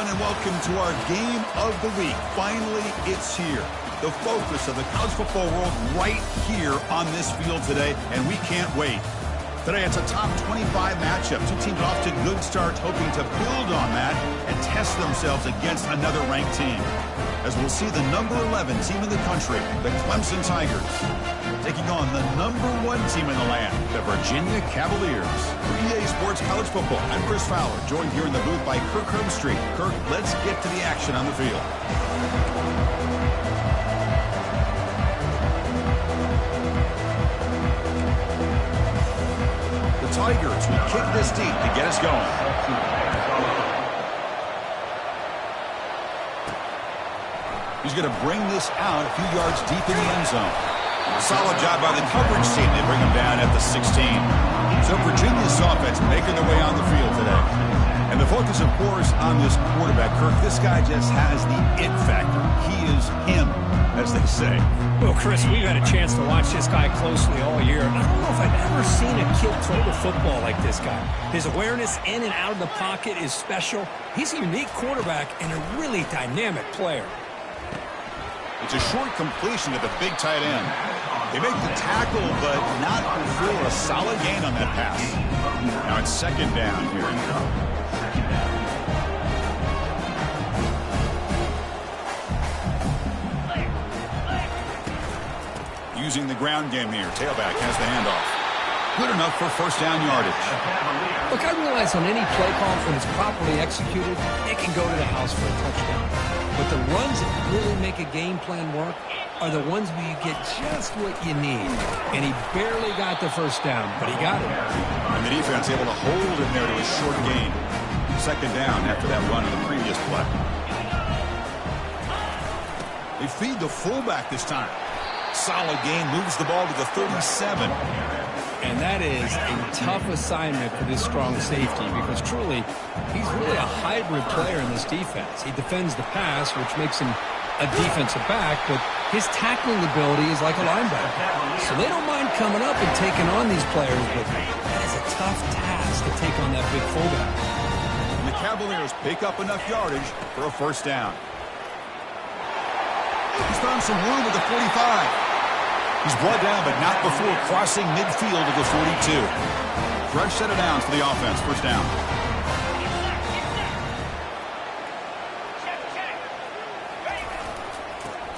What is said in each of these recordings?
everyone, and welcome to our game of the week. Finally, it's here. The focus of the college football world right here on this field today, and we can't wait. Today, it's a top 25 matchup. Two teams off to good starts, hoping to build on that and test themselves against another ranked team. As we'll see the number 11 team in the country, the Clemson Tigers, taking on the number 1 team in the land, the Virginia Cavaliers. For EA Sports College Football, I'm Chris Fowler, joined here in the booth by Kirk Herbstreit. Kirk, let's get to the action on the field. The Tigers will kick this deep to get us going. He's going to bring this out a few yards deep in the end zone. Solid job by the coverage team. They bring him down at the 16. So Virginia's offense making their way on the field today. And the focus, of course, on this quarterback, Kirk. This guy just has the it factor. He is him, as they say. Well, Chris, we've had a chance to watch this guy closely all year. I don't know if I've ever seen a kid throw the football like this guy. His awareness in and out of the pocket is special. He's a unique quarterback and a really dynamic player. It's a short completion to the big tight end. They make the tackle, but not before a solid gain on that pass. Now it's second down here. Using the ground game here. Tailback has the handoff. Good enough for first down yardage. Look, I realize on any play call, when it's properly executed, it can go to the house for a touchdown. But the runs that really make a game plan work are the ones where you get just what you need. And he barely got the first down, but he got it. And the defense able to hold him there to a short gain. Second down after that run in the previous play. They feed the fullback this time. Solid gain, moves the ball to the 37. And that is a tough assignment for this strong safety because truly, he's really a hybrid player in this defense. He defends the pass, which makes him a defensive back, but his tackling ability is like a linebacker. So they don't mind coming up and taking on these players, but that is a tough task to take on that big fullback. And the Cavaliers pick up enough yardage for a first down. He's found some room at the 45. He's brought down, but not before crossing midfield to the 42. Fresh set of downs for the offense. First down.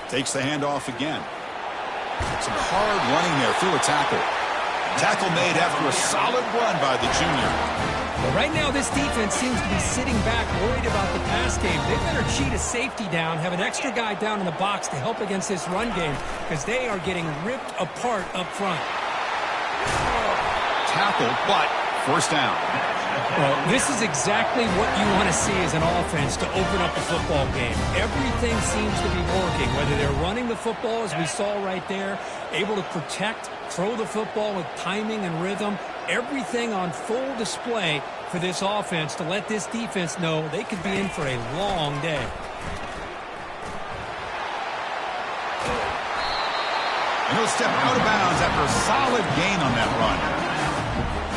Takes the handoff again. Some hard running there through a tackle. Tackle made after a solid run by the junior. But right now, this defense seems to be sitting back, worried about the pass game. They better cheat a safety down, have an extra guy down in the box to help against this run game, because they are getting ripped apart up front. Tackle, but first down. Well, this is exactly what you want to see as an offense to open up a football game. Everything seems to be working, whether they're running the football, as we saw right there, able to protect, throw the football with timing and rhythm. Everything on full display for this offense to let this defense know they could be in for a long day. And he'll step out of bounds after a solid gain on that run.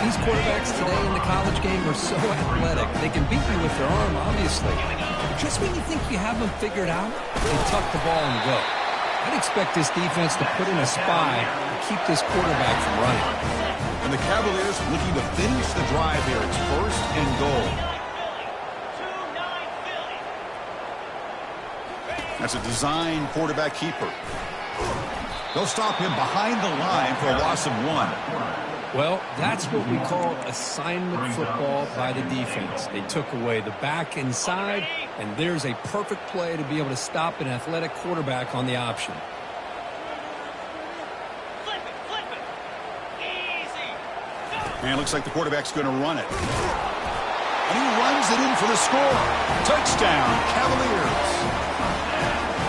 These quarterbacks today in the college game are so athletic. They can beat you with their arm, obviously. Just when you think you have them figured out, they tuck the ball and go. I'd expect this defense to put in a spy to keep this quarterback from running. And the Cavaliers looking to finish the drive here. It's first and goal. That's a design quarterback keeper. They'll stop him behind the line for a loss of 1. Well, that's what we call assignment football by the defense. They took away the back inside, and there's a perfect play to be able to stop an athletic quarterback on the option. And it looks like the quarterback's going to run it. And he runs it in for the score. Touchdown, Cavaliers.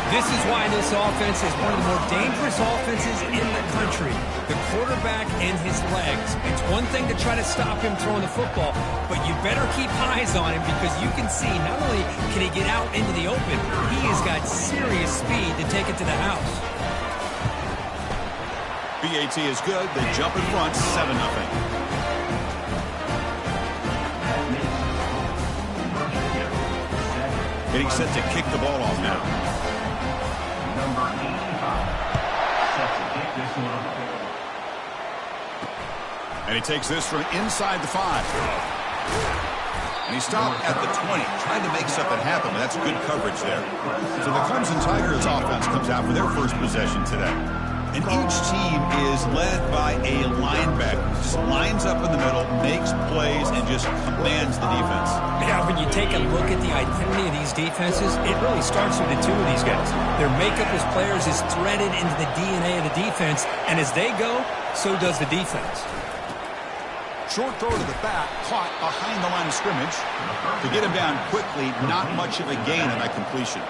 This is why this offense is one of the more dangerous offenses in the country. The quarterback and his legs. It's one thing to try to stop him throwing the football, but you better keep eyes on him because you can see not only can he get out into the open, he has got serious speed to take it to the house. BAT is good. They jump in front, 7-0. Getting set to kick the ball off now. Number 85. Set to kick this one off. And he takes this from inside the 5. And he stopped at the 20, trying to make something happen, but that's good coverage there. So the Clemson Tigers offense comes out for their first possession today. And each team is led by a linebacker. Just lines up in the middle, makes plays, and just commands the defense. Yeah, when you take a look at the identity of these defenses, it really starts with the two of these guys. Their makeup as players is threaded into the DNA of the defense, and as they go, so does the defense. Short throw to the back, caught behind the line of scrimmage. To get him down quickly, not much of a gain on that completion.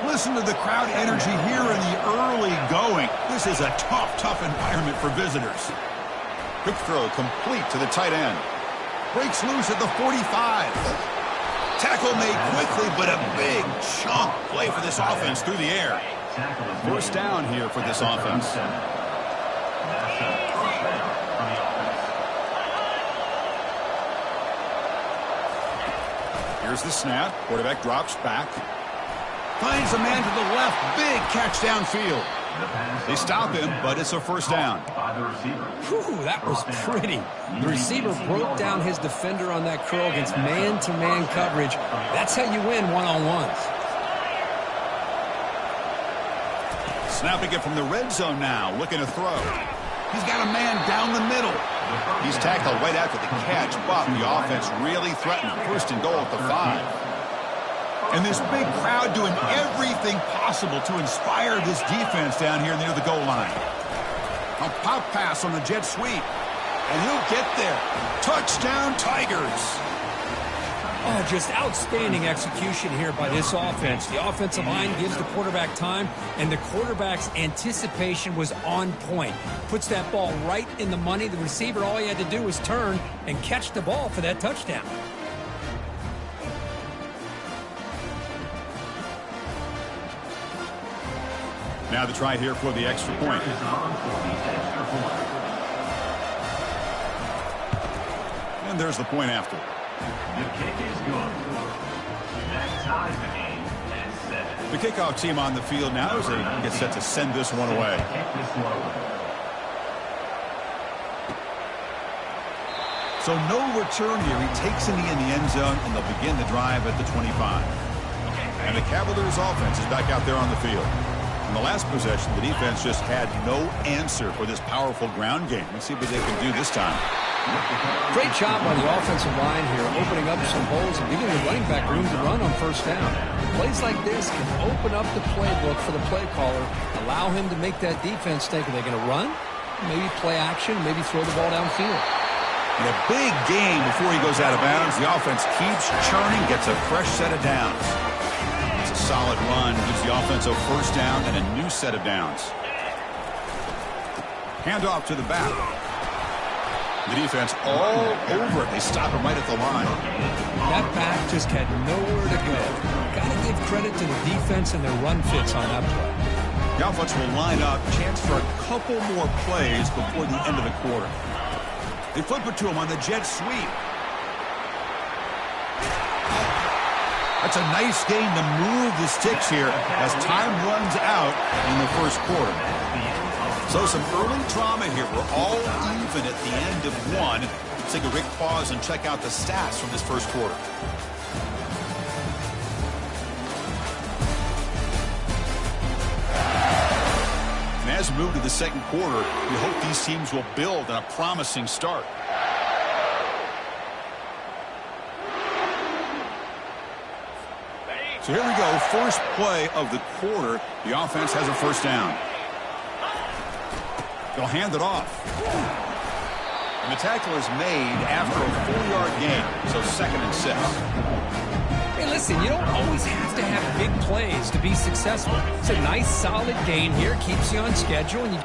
Listen to the crowd energy here in the early going. This is a tough environment for visitors. Quick throw complete to the tight end. Breaks loose at the 45. Tackle made quickly, but a big chunk play for this offense through the air. First down here for this offense. Here's the snap. Quarterback drops back. Finds a man to the left. Big catch downfield. They stop him, but it's a first down. Whew, that was pretty. The receiver broke down his defender on that curl against man-to-man coverage. That's how you win one-on-ones. Snapping it from the red zone now. Looking to throw. He's got a man down the middle. He's tackled right after the catch, but the offense really threatened. First and goal at the 5. And this big crowd doing everything possible to inspire this defense down here near the goal line. A pop pass on the jet sweep. And he'll get there. Touchdown, Tigers. Oh, just outstanding execution here by this offense. The offensive line gives the quarterback time, and the quarterback's anticipation was on point. Puts that ball right in the money. The receiver, all he had to do was turn and catch the ball for that touchdown. Now the try here for the extra point. And there's the point after. The kick is good. That ties the game at 7. The kickoff team on the field now as they get set to send this one away. So no return here. He takes in the end zone, and they'll begin the drive at the 25. And the Cavaliers offense is back out there on the field. In the last possession, the defense just had no answer for this powerful ground game. Let's see what they can do this time. Great job by the offensive line here, opening up some holes and giving the running back room to run on first down. Plays like this can open up the playbook for the play caller, allow him to make that defense think, are they going to run? Maybe play action, maybe throw the ball downfield. In a big game before he goes out of bounds, the offense keeps churning, gets a fresh set of downs. It's a solid run, gives the offense a first down and a new set of downs. Handoff to the back. The defense all over it. They stop him right at the line. That back just had nowhere to go. Got to give credit to the defense and their run fits on that play. The offense will line up, chance for a couple more plays before the end of the quarter. They flip it to him on the jet sweep. That's a nice gain to move the sticks here as time runs out in the first quarter. So some early drama here. We're all even at the end of one. Let's take a quick pause and check out the stats from this first quarter. And as we move to the second quarter, we hope these teams will build on a promising start. So here we go. First play of the quarter. The offense has a first down. They'll hand it off. And the tackle is made after a 4-yard gain, so 2nd and 6. Hey, listen, you don't always have to have big plays to be successful. It's a nice, solid gain here. Keeps you on schedule, and you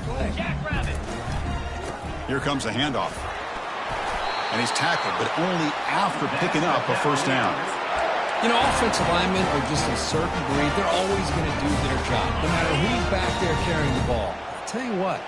Play. Jackrabbit. Here comes a handoff. And he's tackled, but only after picking up a first down. You know, offensive linemen are just a certain breed. They're always going to do their job, no matter who's back there carrying the ball. I'll tell you what.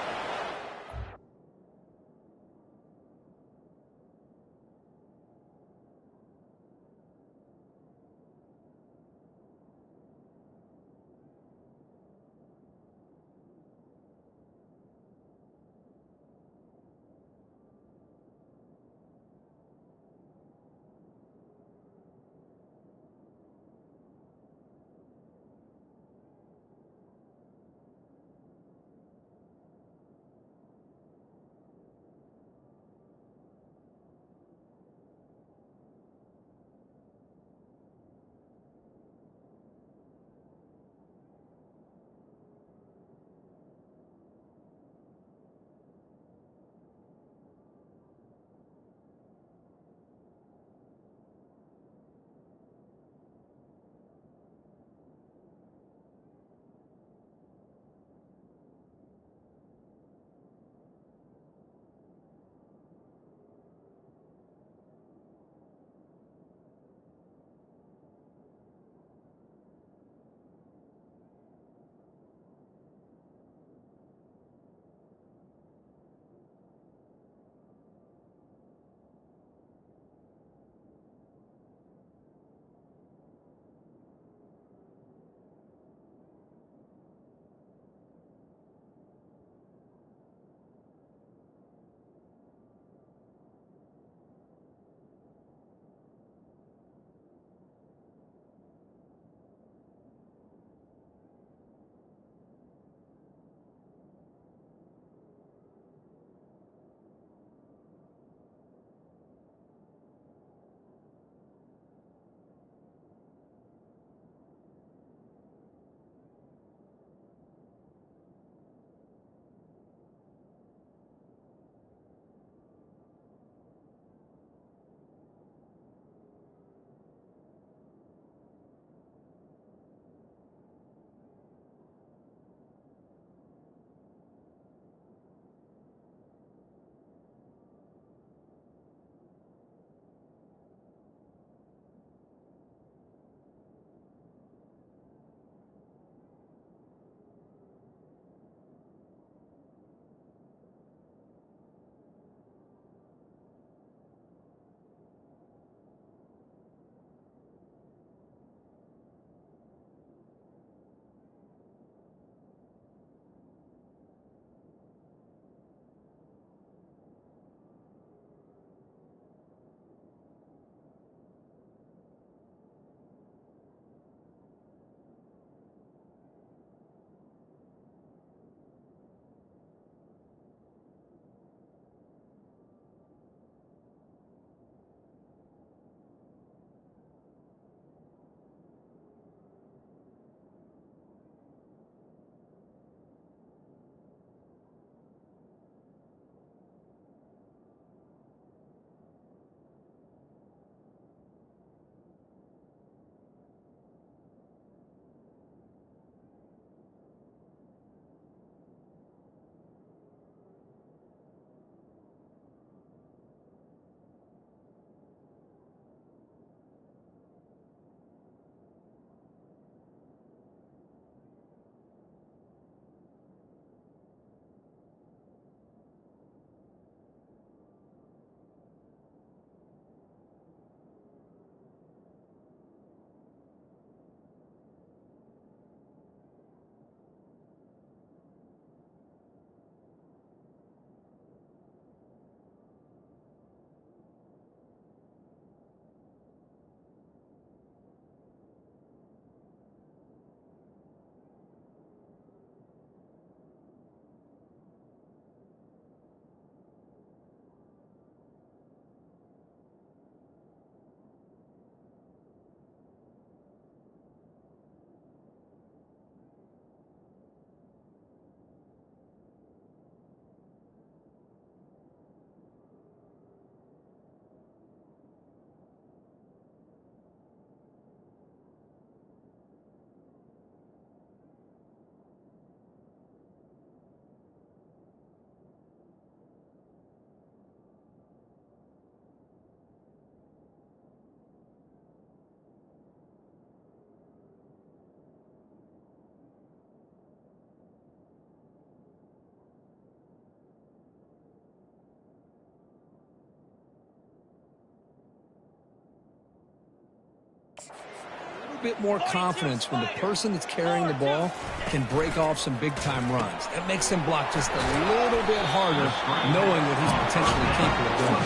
A little bit more confidence when the person that's carrying the ball can break off some big-time runs. That makes him block just a little bit harder, knowing what he's potentially capable of doing.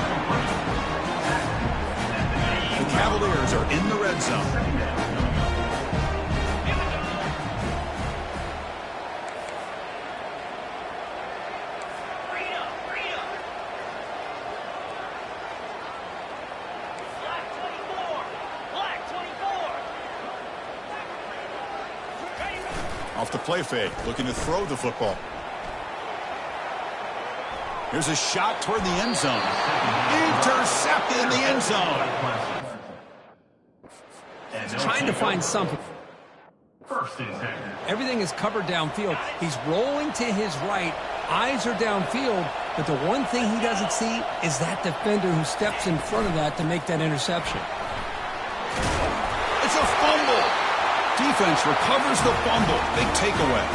The Cavaliers are in the red zone. Off the play fake, looking to throw the football. Here's a shot toward the end zone. Intercepted in the end zone. He's trying to find something. First and 10. Everything is covered downfield. He's rolling to his right. Eyes are downfield. But the one thing he doesn't see is that defender who steps in front of that to make that interception. It's a fumble. Defense recovers the fumble. Big takeaway.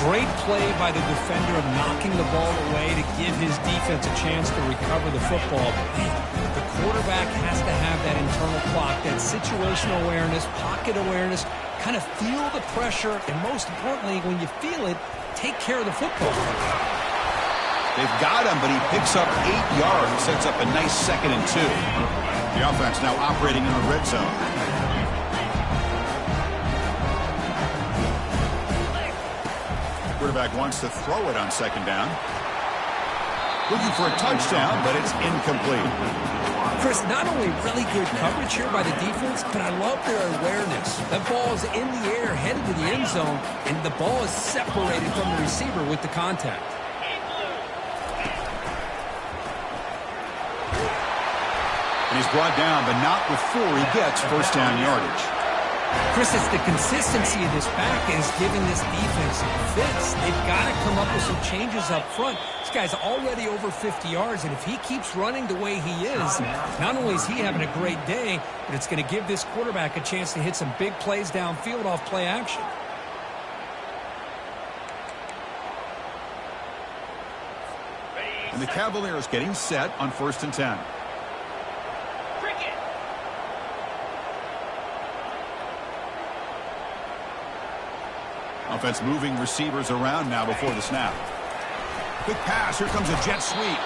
Great play by the defender of knocking the ball away to give his defense a chance to recover the football. But man, the quarterback has to have that internal clock, that situational awareness, pocket awareness, kind of feel the pressure, and most importantly, when you feel it, take care of the football. They've got him, but he picks up 8 yards, sets up a nice 2nd and 2. The offense now operating in the red zone. Quarterback wants to throw it on 2nd down. Looking for a touchdown, but it's incomplete. Chris, not only really good coverage here by the defense, but I love their awareness. That ball is in the air, headed to the end zone, and the ball is separated from the receiver with the contact. And he's brought down, but not before he gets first down yardage. Chris, it's the consistency of this back is giving this defense fits. They've got to come up with some changes up front. This guy's already over 50 yards, and if he keeps running the way he is, not only is he having a great day, but it's going to give this quarterback a chance to hit some big plays downfield off play action. And the Cavaliers getting set on 1st and 10. Offense moving receivers around now before the snap. Quick pass. Here comes a jet sweep.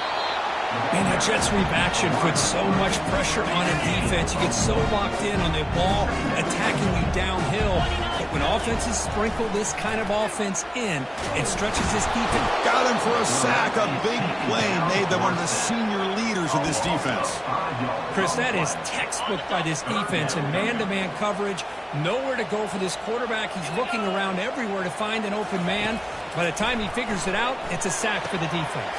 Man, that jet sweep action puts so much pressure on a defense. You get so locked in on the ball attacking you downhill. But when offenses sprinkle this kind of offense in, it stretches this defense. Got him for a sack. A big play made them one of the senior leaders of this defense. Chris, that is textbook by this defense in man-to-man coverage. Nowhere to go for this quarterback. He's looking around everywhere to find an open man. By the time he figures it out, it's a sack for the defense.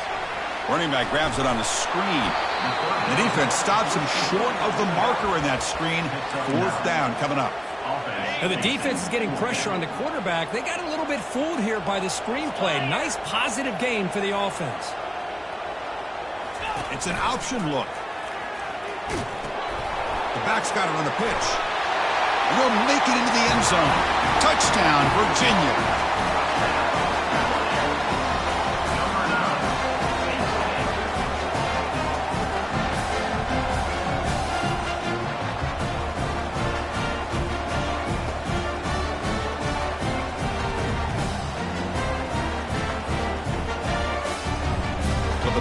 Running back grabs it on the screen. The defense stops him short of the marker in that screen. 4th down coming up. Now the defense is getting pressure on the quarterback. They got a little bit fooled here by the screenplay. Nice positive gain for the offense. It's an option look. The back's got it on the pitch. And he'll make it into the end zone. Touchdown, Virginia.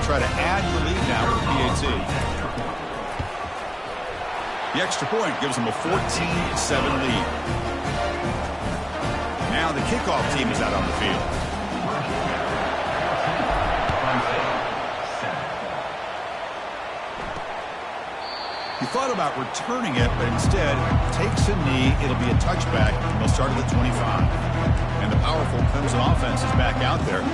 Try to add the lead now with PAT. The extra point gives them a 14-7 lead. Now the kickoff team is out on the field. He thought about returning it, but instead takes a knee. It'll be a touchback. They'll start at the 25. And the powerful Clemson offense is back out there.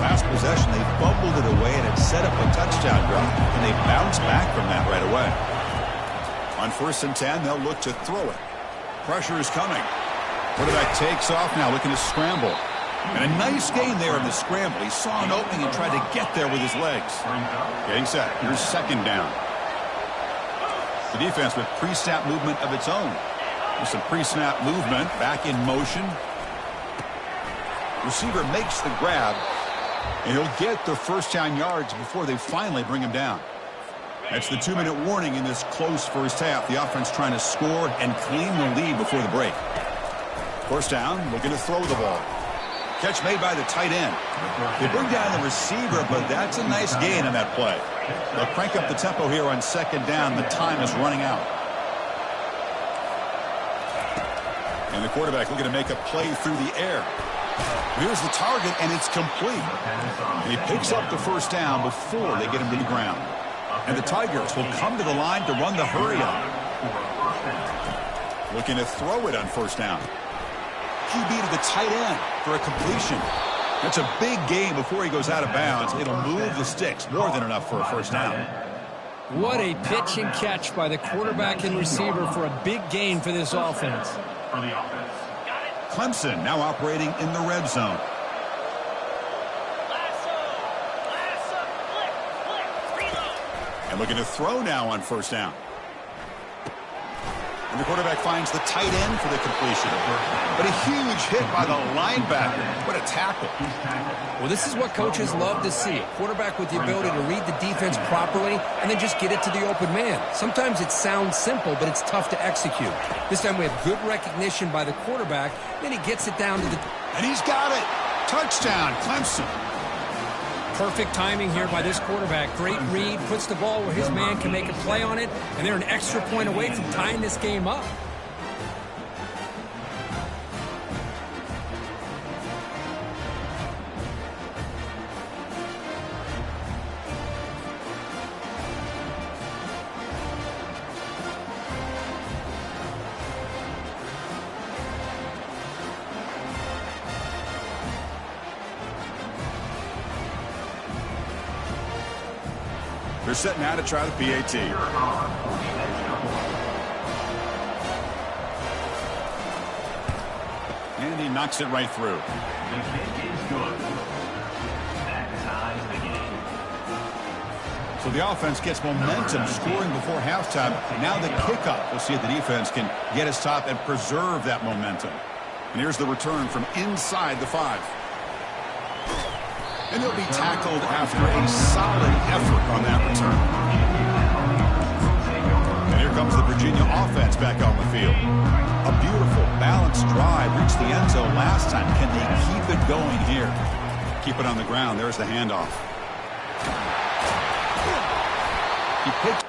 Last possession, they fumbled it away and had set up a touchdown run, and they bounced back from that right away. On 1st and 10, they'll look to throw it. Pressure is coming. Quarterback takes off now, looking to scramble. And a nice gain there in the scramble. He saw an opening and tried to get there with his legs. Getting set. Here's 2nd down. The defense with pre-snap movement of its own. With some pre-snap movement, back in motion. Receiver makes the grab, and he'll get the first down yards before they finally bring him down. That's the 2-minute warning in this close first half. The offense trying to score and claim the lead before the break. First down, looking to throw the ball. Catch made by the tight end. They bring down the receiver, but that's a nice gain on that play. They'll crank up the tempo here on second down. The time is running out. And the quarterback looking to make a play through the air. Here's the target, and it's complete. And he picks up the first down before they get him to the ground. And the Tigers will come to the line to run the hurry-up. Looking to throw it on first down. QB to the tight end for a completion. That's a big gain before he goes out of bounds. It'll move the sticks, more than enough for a first down. What a pitch and catch by the quarterback and receiver for a big gain for this offense. Clemson now operating in the red zone. And looking to throw now on first down. And the quarterback finds the tight end for the completion. But a huge hit by the linebacker. What a tackle. Well, this is what coaches love to see. A quarterback with the ability to read the defense properly and then just get it to the open man. Sometimes it sounds simple, but it's tough to execute. This time we have good recognition by the quarterback. Then he gets it down to the... And he's got it. Touchdown, Clemson. Perfect timing here by this quarterback. Great read, puts the ball where his man can make a play on it, and they're an extra point away from tying this game up. They're set now to try the PAT. And he knocks it right through. The kick is good. That ties the game. So the offense gets momentum, scoring before halftime. Now the kickoff. We'll see if the defense can get his top and preserve that momentum. And here's the return from inside the 5. And he'll be tackled after a solid effort on that return. And here comes the Virginia offense back on the field. A beautiful, balanced drive. Reached the end zone last time. Can they keep it going here? Keep it on the ground. There's the handoff. He picked.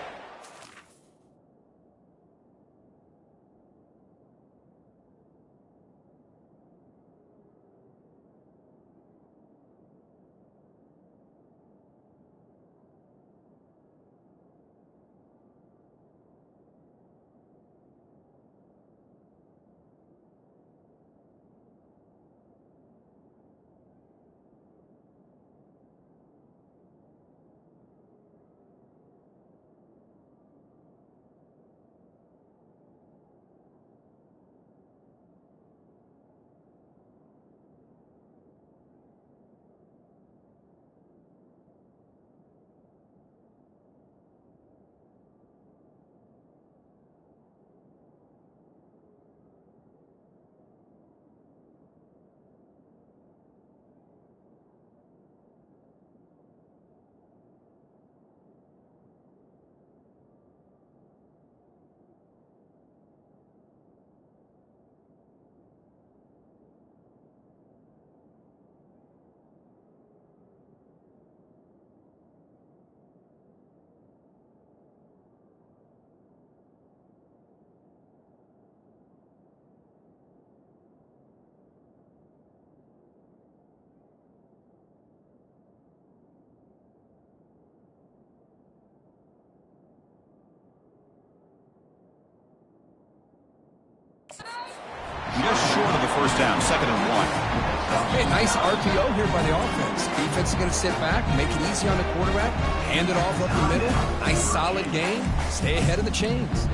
Just short of the first down, 2nd and 1. Hey, nice RPO here by the offense. Defense is going to sit back, make it easy on the quarterback, hand it off up the middle. Nice solid game. Stay ahead of the chains.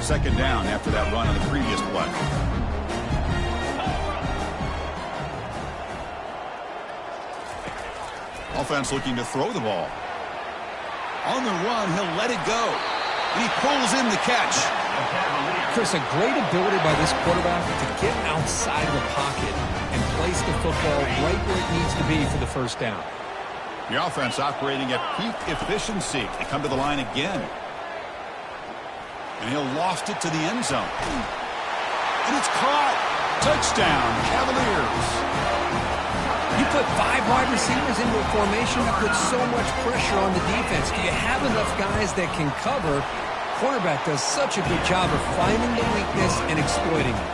2nd down after that run on the previous play. Offense looking to throw the ball. On the run, he'll let it go. And he pulls in the catch. Chris, a great ability by this quarterback to get outside of the pocket and place the football right where it needs to be for the first down. The offense operating at peak efficiency. They come to the line again. And he'll loft it to the end zone. And it's caught. Touchdown, Cavaliers. You put 5 wide receivers into a formation, you put so much pressure on the defense. Do you have enough guys that can cover? Quarterback does such a good job of finding the weakness and exploiting it.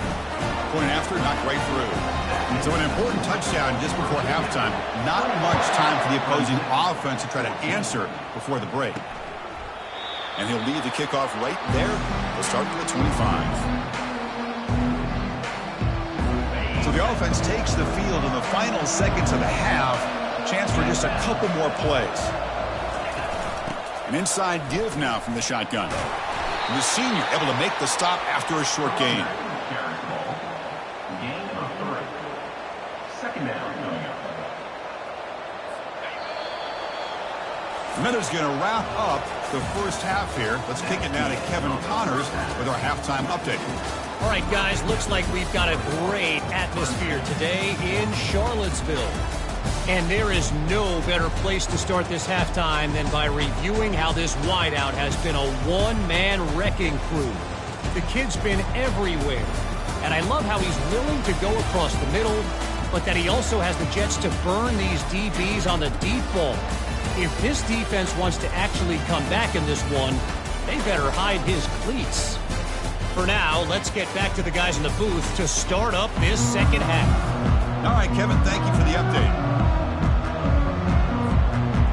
Point after, knocked right through. So an important touchdown just before halftime. Not much time for the opposing offense to try to answer before the break. And he'll lead the kickoff right there. We'll start with the 25. So the offense takes the field in the final seconds of the half. Chance for just a couple more plays. An inside give now from the shotgun. And the senior able to make the stop after a short gain. Miller's going to wrap up the first half here. Let's kick it now to Kevin Connors with our halftime update. All right, guys, looks like we've got a great atmosphere today in Charlottesville. And there is no better place to start this halftime than by reviewing how this wideout has been a one-man wrecking crew. The kid's been everywhere. And I love how he's willing to go across the middle, but that he also has the jets to burn these DBs on the deep ball. If this defense wants to actually come back in this one, they better hide his cleats. For now, let's get back to the guys in the booth to start up this second half. All right, Kevin, thank you for the update.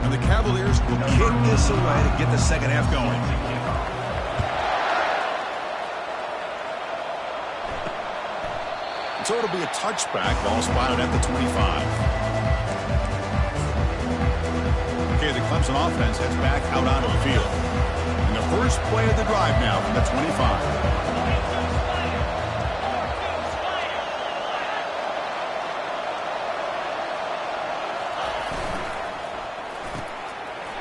And the Cavaliers will kick this away to get the second half going. So it'll be a touchback, ball spotted at the 25. Okay, the Clemson offense heads back out onto the field. And the first play of the drive now from the 25.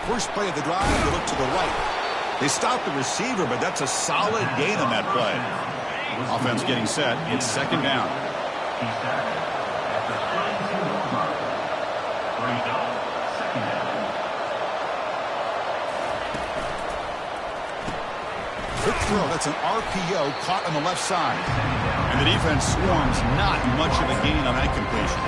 First play of the drive, they look to the right. They stop the receiver, but that's a solid gain on that play. Offense getting set. It's second down. Quick throw. That's an RPO caught on the left side. And the defense swarms. Not much of a gain on that completion.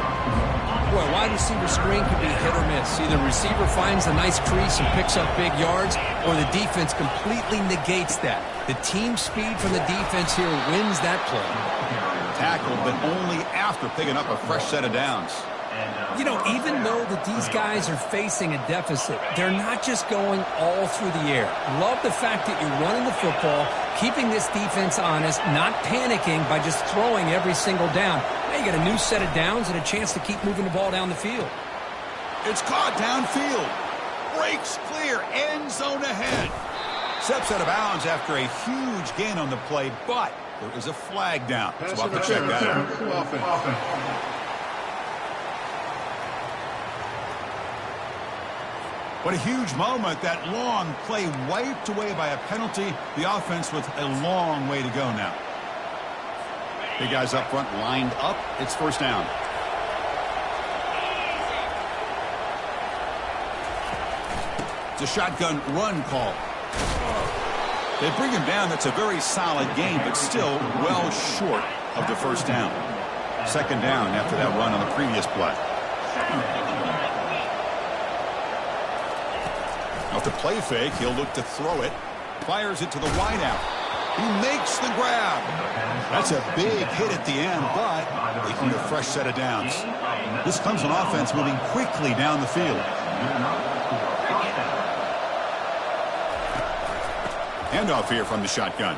Boy, wide receiver screen can be hit or miss. Either receiver finds a nice crease and picks up big yards, or the defense completely negates that. The team speed from the defense here wins that play. Tackled, but only after picking up a fresh set of downs. You know, even though that these guys are facing a deficit, they're not just going all through the air. Love the fact that you're running the football, keeping this defense honest, not panicking by just throwing every single down. Now you got a new set of downs and a chance to keep moving the ball down the field. It's caught downfield. Breaks clear. End zone ahead. Steps out of bounds after a huge gain on the play, but there is a flag down. So we'll have to check that out. What a huge moment. That long play wiped away by a penalty. The offense with a long way to go now. Big guys up front lined up. It's first down. It's a shotgun run call. They bring him down. That's a very solid gain, but still well short of the first down. Second down after that run on the previous play. Off the play fake, he'll look to throw it. Fires it to the wideout. He makes the grab. That's a big hit at the end, but they need a fresh set of downs. This Clemson offense moving quickly down the field. Handoff here from the shotgun.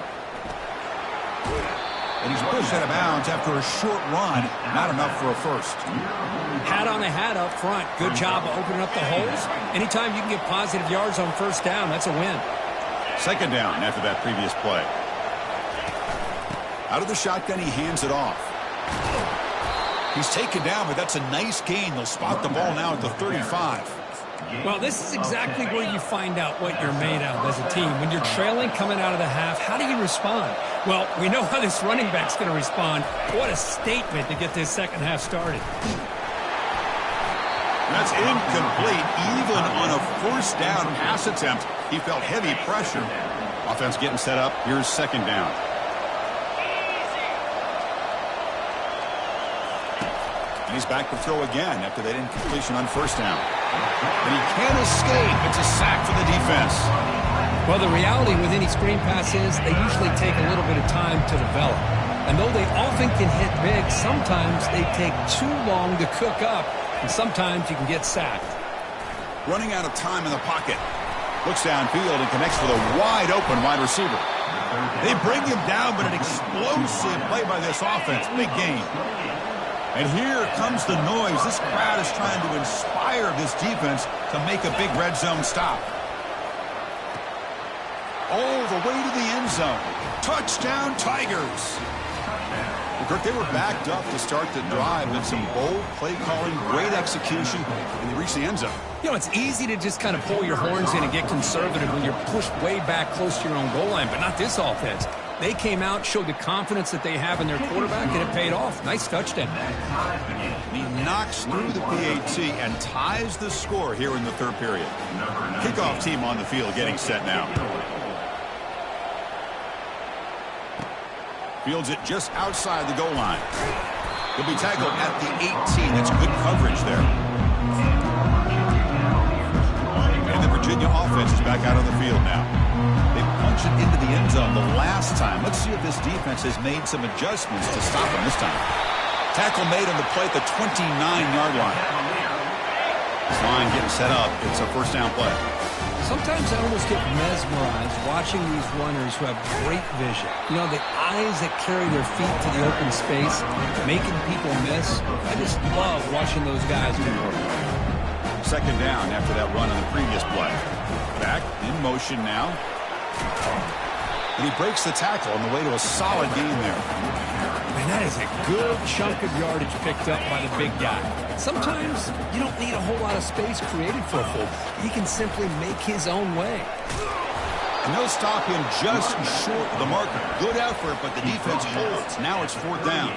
And he's pushed out of bounds after a short run. Not enough for a first. Hat on the hat up front. Good job of opening up the holes. Anytime you can get positive yards on first down, that's a win. Second down after that previous play. Out of the shotgun, he hands it off. He's taken down, but that's a nice gain. They'll spot the ball now at the 35. Well, this is exactly where you find out what you're made of as a team. When you're trailing coming out of the half, how do you respond? Well, we know how this running back's going to respond. What a statement to get this second half started. That's incomplete. Even on a first down pass attempt, he felt heavy pressure. Offense getting set up. Here's second down. And he's back to throw again after that incompletion on first down. And he can't escape. It's a sack for the defense. Well, the reality with any screen pass is they usually take a little bit of time to develop. And though they often can hit big, sometimes they take too long to cook up. And sometimes you can get sacked. Running out of time in the pocket. Looks downfield and connects with a wide-open wide receiver. They bring him down, but an explosive play by this offense. Big gain. And here comes the noise. This crowd is trying to inspire this defense to make a big red zone stop. All the way to the end zone. Touchdown, Tigers. Kirk, they were backed up to start the drive, and some bold play calling, great execution, and they reached the end zone. You know, it's easy to just kind of pull your horns in and get conservative when you're pushed way back close to your own goal line, but not this offense. They came out, showed the confidence that they have in their quarterback, and it paid off. Nice touchdown. He knocks through the PAT and ties the score here in the third period. Kickoff team on the field getting set now. Fields it just outside the goal line. He'll be tackled at the 18. That's good coverage there. And the Virginia offense is back out on the field now. They punch it into the end zone the last time. Let's see if this defense has made some adjustments to stop them this time. Tackle made on the play at the 29-yard line. This line getting set up. It's a first down play. Sometimes I almost get mesmerized watching these runners who have great vision. You know, the eyes that carry their feet to the open space, making people miss. I just love watching those guys do work. Second down after that run on the previous play. Back in motion now. And he breaks the tackle on the way to a solid gain there. Man, that is a good chunk of yardage picked up by the big guy. Sometimes you don't need a whole lot of space created for a fullback. He can simply make his own way. And they'll stop him just short of the marker. Good effort, but the defense holds. Now it's fourth down.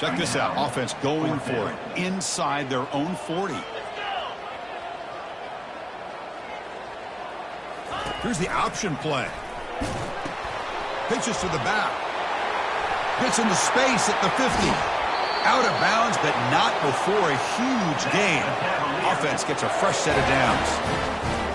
Check this out. Offense going for it inside their own 40. Here's the option play. Pitches to the back. Gets into space at the 50. Out of bounds, but not before a huge gain. Offense gets a fresh set of downs.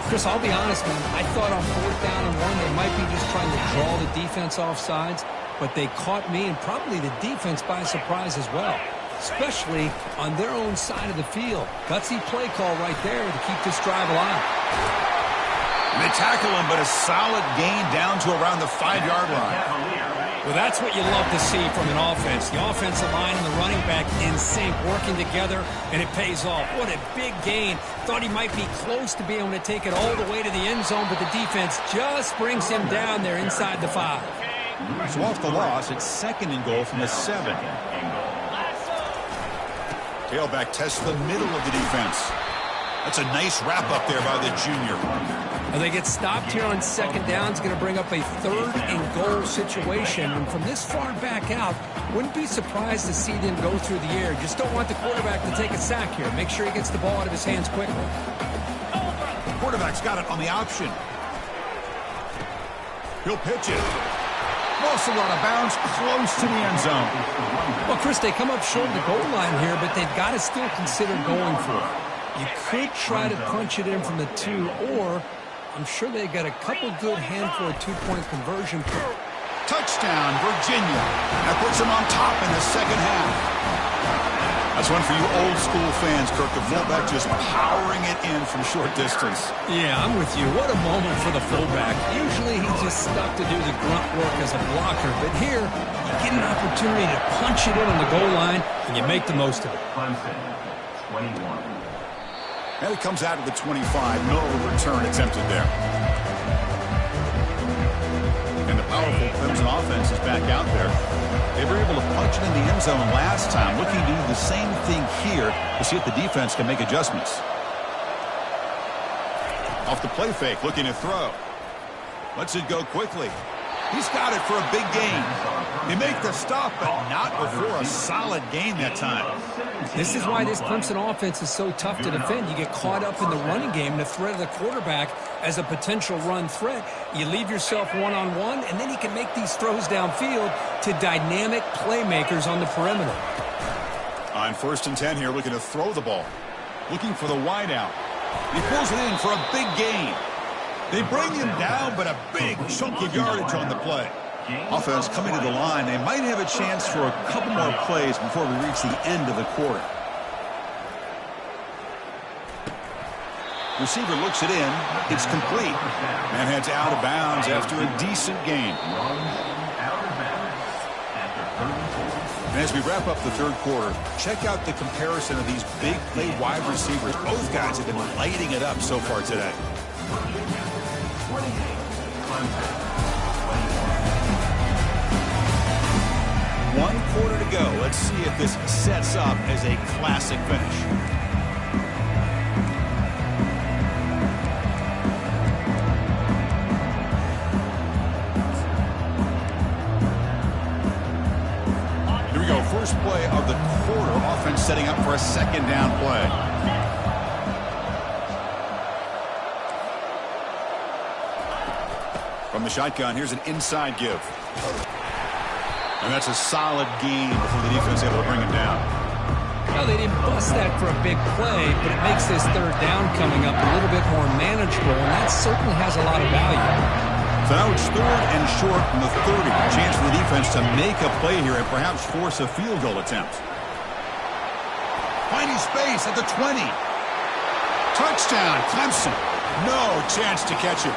Chris, I'll be honest, man. I thought on fourth down and one, they might be just trying to draw the defense off sides, but they caught me and probably the defense by surprise as well, especially on their own side of the field. Gutsy play call right there to keep this drive alive. And they tackle him, but a solid gain down to around the 5-yard line. Well, that's what you love to see from an offense. The offensive line and the running back in sync, working together, and it pays off. What a big gain. Thought he might be close to being able to take it all the way to the end zone, but the defense just brings him down there inside the 5. So off the loss, it's second and goal from the 7. Tailback tests the middle of the defense. That's a nice wrap up there by the junior. And they get stopped here on second down. It's going to bring up a third and goal situation. And from this far back out, wouldn't be surprised to see them go through the air. Just don't want the quarterback to take a sack here. Make sure he gets the ball out of his hands quickly. The quarterback's got it on the option. He'll pitch it. Also out of bounds, close to the end zone. Well, Chris, they come up short of the goal line here, but they've got to still consider going for it. You could try to punch it in from the 2, or I'm sure they got a couple good handful of two-point conversion. Touchdown, Virginia. That puts them on top in the second half. That's one for you old school fans, Kirk. The fullback just powering it in from short distance. Yeah, I'm with you. What a moment for the fullback. Usually he's just stuck to do the grunt work as a blocker, but here you get an opportunity to punch it in on the goal line, and you make the most of it. Clemson, 21. And it comes out of the 25. No return attempted there. And the powerful Clemson offense is back out there. They were able to punch it in the end zone last time. Looking to do the same thing here to see if the defense can make adjustments. Off the play fake, looking to throw. Lets it go quickly. He's got it for a big gain. They make the stop, but not before a solid gain that time. This is why this Clemson offense is so tough to defend. You get caught up in the running game and the threat of the quarterback as a potential run threat. You leave yourself one-on-one, and then you can make these throws downfield to dynamic playmakers on the perimeter. On 1st and 10 here, looking to throw the ball. Looking for the wide out. He pulls it in for a big gain. They bring him down, but a big chunk of yardage on the play. Offense coming to the line. They might have a chance for a couple more plays before we reach the end of the quarter. Receiver looks it in. It's complete. And heads out of bounds after a decent gain. And as we wrap up the third quarter, check out the comparison of these big play wide receivers. Both guys have been lighting it up so far today. One quarter to go. Let's see if this sets up as a classic finish. Here we go. First play of the quarter. Offense setting up for a second down play. From the shotgun, here's an inside give. And that's a solid gain before the defense able to bring him down. Well, they didn't bust that for a big play, but it makes this third down coming up a little bit more manageable, and that certainly has a lot of value. So now it's 3rd and short from the 30. A chance for the defense to make a play here and perhaps force a field goal attempt. Finding space at the 20. Touchdown, Clemson. No chance to catch it.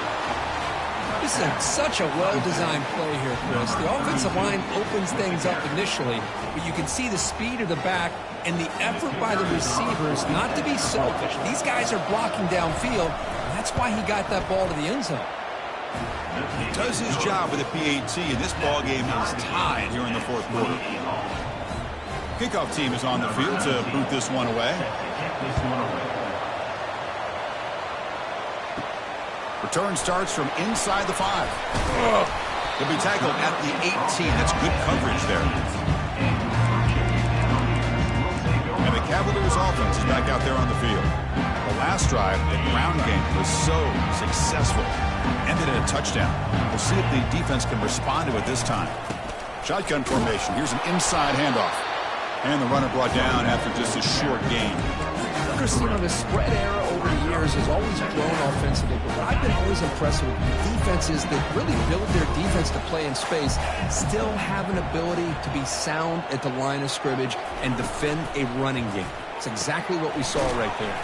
This is such a well-designed play here, Chris. The offensive line opens things up initially, but you can see the speed of the back and the effort by the receivers not to be selfish. These guys are blocking downfield, and that's why he got that ball to the end zone. He does his job with a PAT, and this ball game is tied here in the fourth quarter. Kickoff team is on the field to boot this one away. Return starts from inside the 5. He'll be tackled at the 18. That's good coverage there. And the Cavaliers offense is back out there on the field. The last drive, the ground game was so successful. Ended in a touchdown. We'll see if the defense can respond to it this time. Shotgun formation. Here's an inside handoff. And the runner brought down after just a short gain. Christian, the spread era over the years has always grown offensively, but what I've been always impressed with defenses that really build their defense to play in space still have an ability to be sound at the line of scrimmage and defend a running game. It's exactly what we saw right there.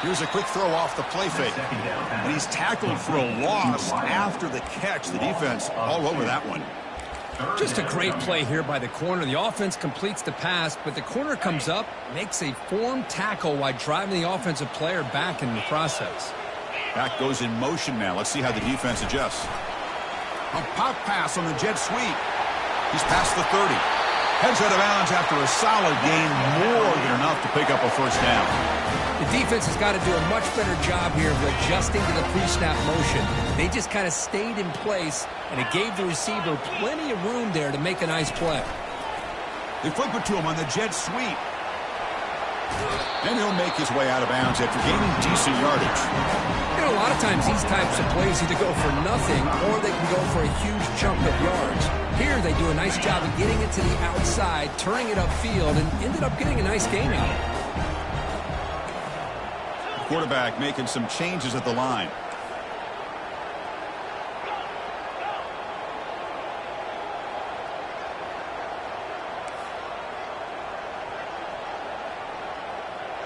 Here's a quick throw off the play fake. And he's tackled for a loss after the catch. The defense all over that one. Just a great play here by the corner. The offense completes the pass, but the corner comes up, makes a formed tackle while driving the offensive player back in the process. Back goes in motion now. Let's see how the defense adjusts. A pop pass on the jet sweep. He's past the 30. Heads out of bounds after a solid gain, more than enough to pick up a first down. The defense has got to do a much better job here of adjusting to the pre-snap motion. They just kind of stayed in place, and it gave the receiver plenty of room there to make a nice play. They flip it to him on the jet sweep. And he'll make his way out of bounds after gaining decent yardage. You know, a lot of times these types of plays either go for nothing or they can go for a huge chunk of yards. Here they do a nice job of getting it to the outside, turning it upfield, and ended up getting a nice gain out of it. Quarterback making some changes at the line.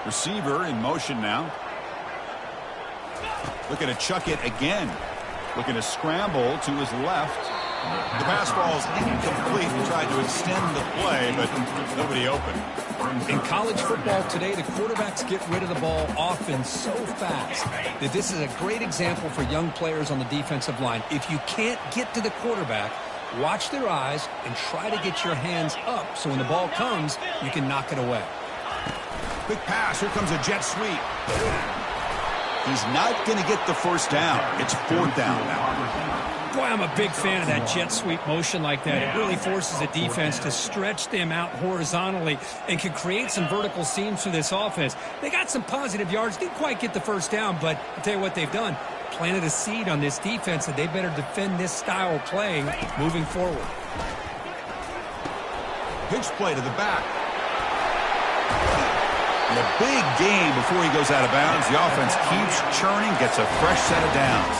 Receiver in motion now. Looking to chuck it again. Looking to scramble to his left. The pass ball is incomplete. He tried to extend the play, but nobody open. In college football today, the quarterbacks get rid of the ball often so fast that this is a great example for young players on the defensive line. If you can't get to the quarterback, watch their eyes and try to get your hands up so when the ball comes, you can knock it away. Quick pass. Here comes a jet sweep. He's not going to get the first down. It's 4th down now. why I'm a big fan of that jet sweep motion like that. It really forces a defense to stretch them out horizontally and can create some vertical seams for this offense. They got some positive yards. Didn't quite get the first down, but I'll tell you what they've done. Planted a seed on this defense, and they better defend this style of play moving forward. Pitch play to the back. And a big gain before he goes out of bounds. The offense keeps churning, gets a fresh set of downs.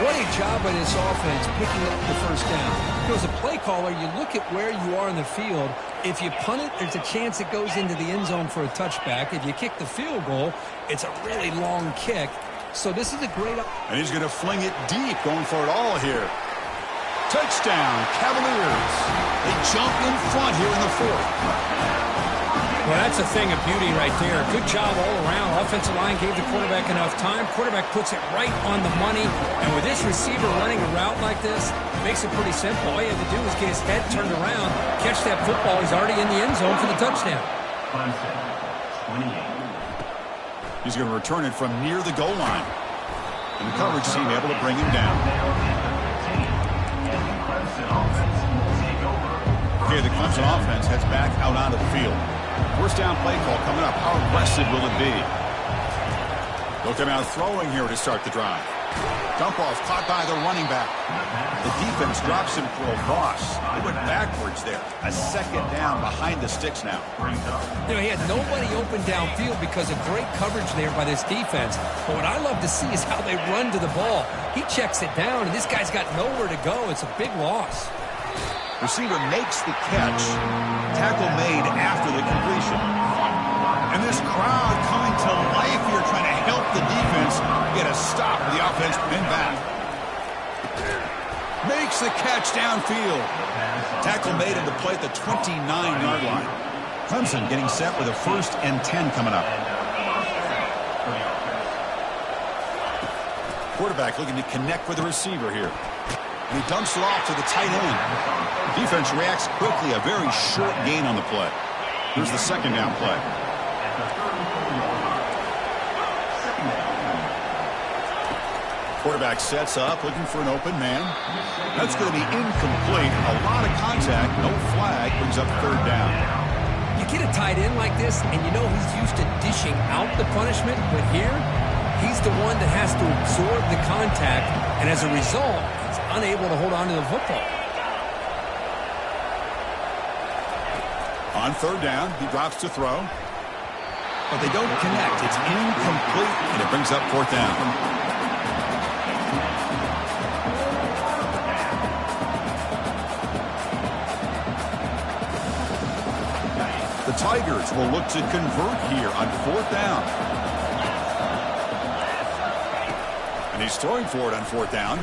What a job by this offense picking up the first down. You know, as a play caller, you look at where you are in the field. If you punt it, there's a chance it goes into the end zone for a touchback. If you kick the field goal, it's a really long kick. So this is a great... And he's going to fling it deep, going for it all here. Touchdown, Cavaliers. They jump in front here in the fourth. Well, that's a thing of beauty right there. Good job all around. Offensive line gave the quarterback enough time. Quarterback puts it right on the money. And with this receiver running a route like this, it makes it pretty simple. All you have to do is get his head turned around, catch that football. He's already in the end zone for the touchdown. 28. He's going to return it from near the goal line. And the coverage team able to bring him down. Okay, the Clemson offense heads back out onto the field. First down play call coming up. How aggressive will it be? They'll come out throwing here to start the drive. Dump off caught by the running back. The defense drops him for a loss. They went backwards there. A second down behind the sticks now. You know, he had nobody open downfield because of great coverage there by this defense. But what I love to see is how they run to the ball. He checks it down, and this guy's got nowhere to go. It's a big loss. Receiver makes the catch. Tackle made after the completion. And this crowd coming to life here trying to help the defense get a stop with the offense and back. Makes the catch downfield. Tackle made into play at the 29-yard line. Clemson getting set with a 1st and 10 coming up. Quarterback looking to connect with the receiver here. And he dumps it off to the tight end. Defense reacts quickly. A very short gain on the play. Here's the second down play. Quarterback sets up, looking for an open man. That's going to be incomplete. A lot of contact, no flag, brings up 3rd down. You get a tight end like this, and you know he's used to dishing out the punishment, but here, he's the one that has to absorb the contact, and as a result, he's unable to hold on to the football. On 3rd down, he drops to throw. But they don't connect. It's incomplete, and it brings up 4th down. The Tigers will look to convert here on 4th down. And he's throwing for it on 4th down.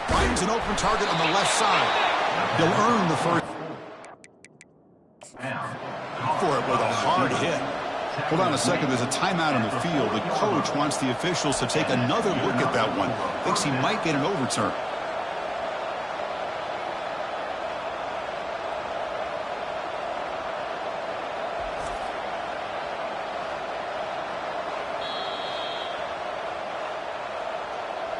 Finds an open target on the left side. He'll earn the first. For it with a hard hit. Hold on a second. There's a timeout on the field. The coach wants the officials to take another look at that one. Thinks he might get an overturn.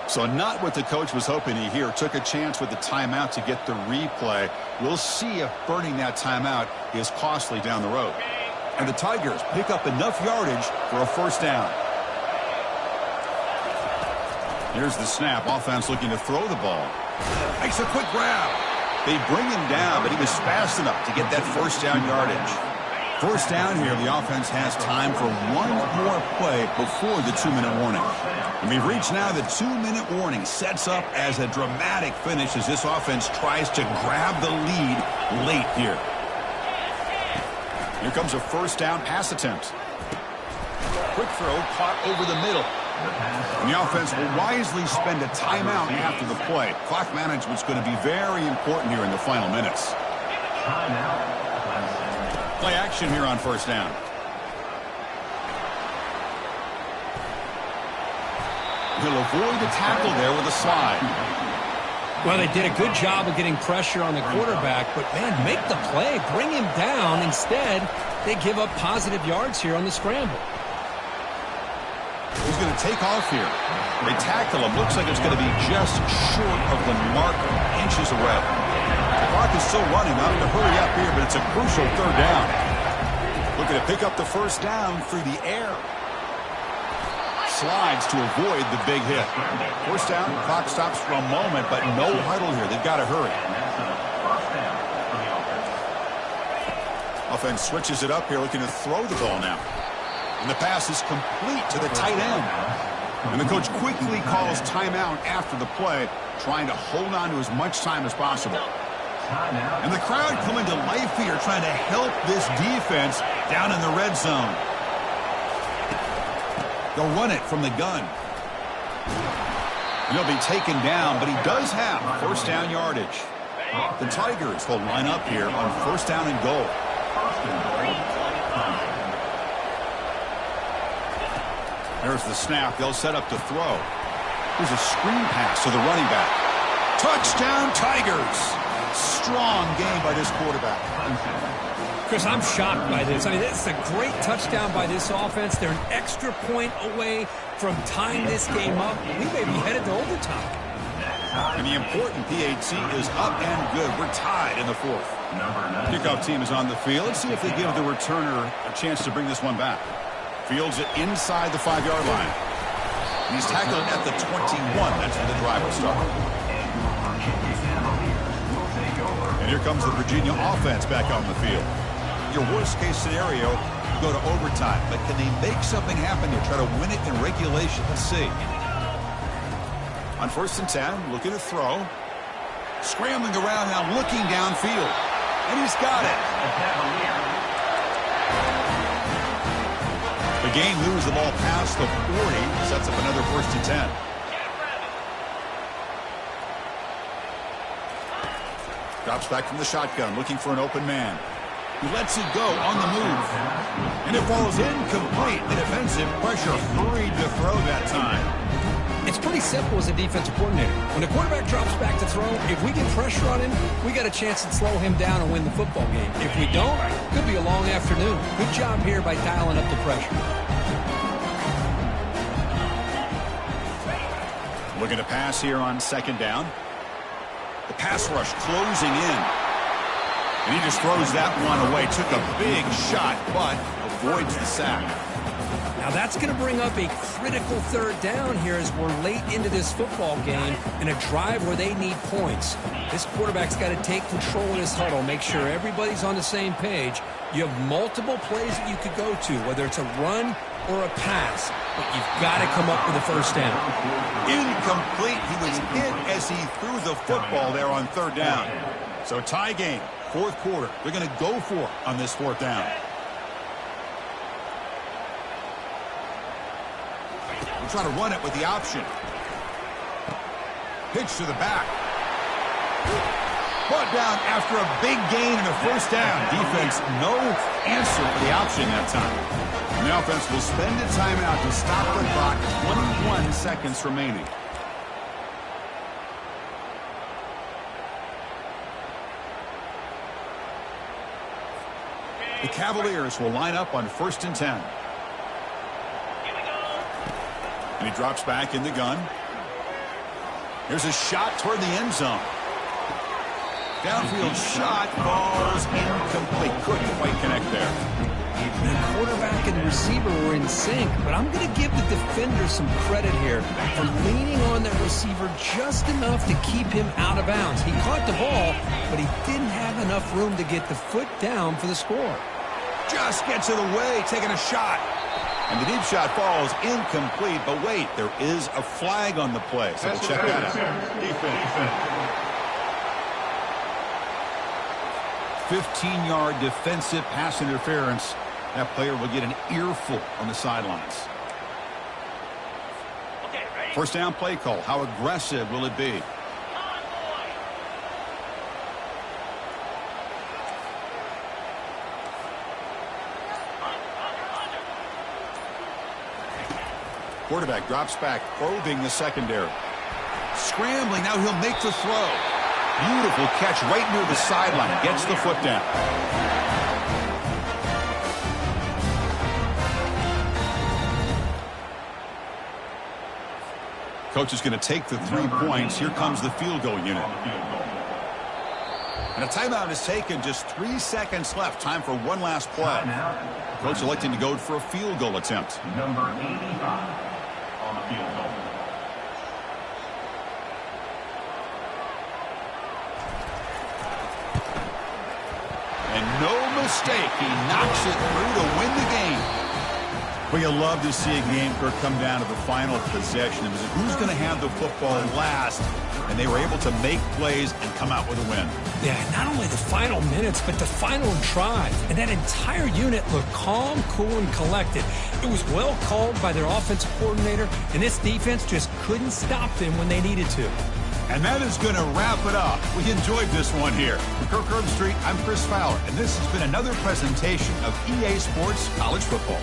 So not what the coach was hoping to hear. Took a chance with the timeout to get the replay. We'll see if burning that timeout is costly down the road. And the Tigers pick up enough yardage for a 1st down. Here's the snap. Offense looking to throw the ball. Makes a quick grab. They bring him down, but he was fast enough to get that 1st down yardage. 1st down here, the offense has time for one more play before the 2-minute warning. And we've reached now the 2-minute warning. Sets up as a dramatic finish as this offense tries to grab the lead late here. Here comes a 1st down pass attempt. Quick throw caught over the middle. And the offense will wisely spend a timeout after the play. Clock management's going to be very important here in the final minutes. Play action here on 1st down. He'll avoid the tackle there with a slide. Well, they did a good job of getting pressure on the quarterback, but, man, make the play. Bring him down. Instead, they give up positive yards here on the scramble. He's going to take off here. They tackle him. Looks like it's going to be just short of the marker, inches away. The clock is still running. Not to hurry up here, but it's a crucial third down. Looking to pick up the first down through the air. Slides to avoid the big hit. First down, clock stops for a moment, but no huddle here. They've got to hurry. Offense switches it up here, looking to throw the ball now. And the pass is complete to the tight end. And the coach quickly calls timeout after the play, trying to hold on to as much time as possible. And the crowd coming to life here, trying to help this defense down in the red zone. They'll run it from the gun. And he'll be taken down, but he does have first down yardage. The Tigers will line up here on first down and goal. There's the snap. They'll set up to throw. Here's a screen pass to the running back. Touchdown, Tigers. Strong game by this quarterback. Chris, I'm shocked by this. I mean, it's a great touchdown by this offense. They're an extra point away from tying this game up. We may be headed to overtime. And the important PAT is up and good. We're tied in the fourth. Kickoff team is on the field. Let's see if they give the returner a chance to bring this one back. Fields it inside the 5-yard line. And he's tackled at the 21. That's where the drive will start. And here comes the Virginia offense back on the field. Your worst-case scenario, you go to overtime. But can they make something happen here? Try to win it in regulation. Let's see. On first and 10, looking to throw. Scrambling around now, looking downfield. And he's got it. The game moves the ball past the 40. Sets up another first and 10. Drops back from the shotgun, looking for an open man. He lets it go on the move. And it falls incomplete. The defensive pressure hurried to throw that time. It's pretty simple as a defensive coordinator. When the quarterback drops back to throw, if we get pressure on him, we got a chance to slow him down and win the football game. If we don't, it could be a long afternoon. Good job here by dialing up the pressure. Looking to pass here on second down. The pass rush closing in. And he just throws that one away. Took a big shot, but avoids the sack. Now that's going to bring up a critical third down here as we're late into this football game in a drive where they need points. This quarterback's got to take control of this huddle, make sure everybody's on the same page. You have multiple plays that you could go to, whether it's a run or a pass, but you've got to come up with a first down. Incomplete. He was hit as he threw the football there on third down. So tie game, fourth quarter. They're going to go for it on this fourth down. We'll try to run it with the option. Pitch to the back. Brought down after a big gain and a first down. Defense, no answer for the option that time. And the offense will spend a timeout to stop the clock. 21 seconds remaining. The Cavaliers will line up on first and 10. And he drops back in the gun. Here's a shot toward the end zone. Downfield shot falls incomplete. Couldn't quite connect there. The quarterback and the receiver were in sync, but I'm going to give the defender some credit here for leaning on that receiver just enough to keep him out of bounds. He caught the ball, but he didn't have enough room to get the foot down for the score. Just gets it away, taking a shot. And the deep shot falls incomplete, but wait, there is a flag on the play, so we'll check that out. Defense. 15-yard defensive pass interference. That player will get an earful on the sidelines. First down play call. How aggressive will it be? Quarterback drops back, probing the secondary. Scrambling, now he'll make the throw. Beautiful catch right near the sideline. Gets the foot down. Coach is going to take the 3 points. Here comes the field goal unit. And a timeout is taken. Just 3 seconds left. Time for one last play. Coach electing to go for a field goal attempt. Number 85 on the field goal. And no mistake, he knocks it through to win the game. Well, you love to see a game come down to the final possession. It was who's going to have the football last, and they were able to make plays and come out with a win. Yeah, not only the final minutes, but the final drive. And that entire unit looked calm, cool, and collected. It was well called by their offensive coordinator, and this defense just couldn't stop them when they needed to. And that is going to wrap it up. We enjoyed this one here. From Kirk Herbstreit, I'm Chris Fowler, and this has been another presentation of EA Sports College Football.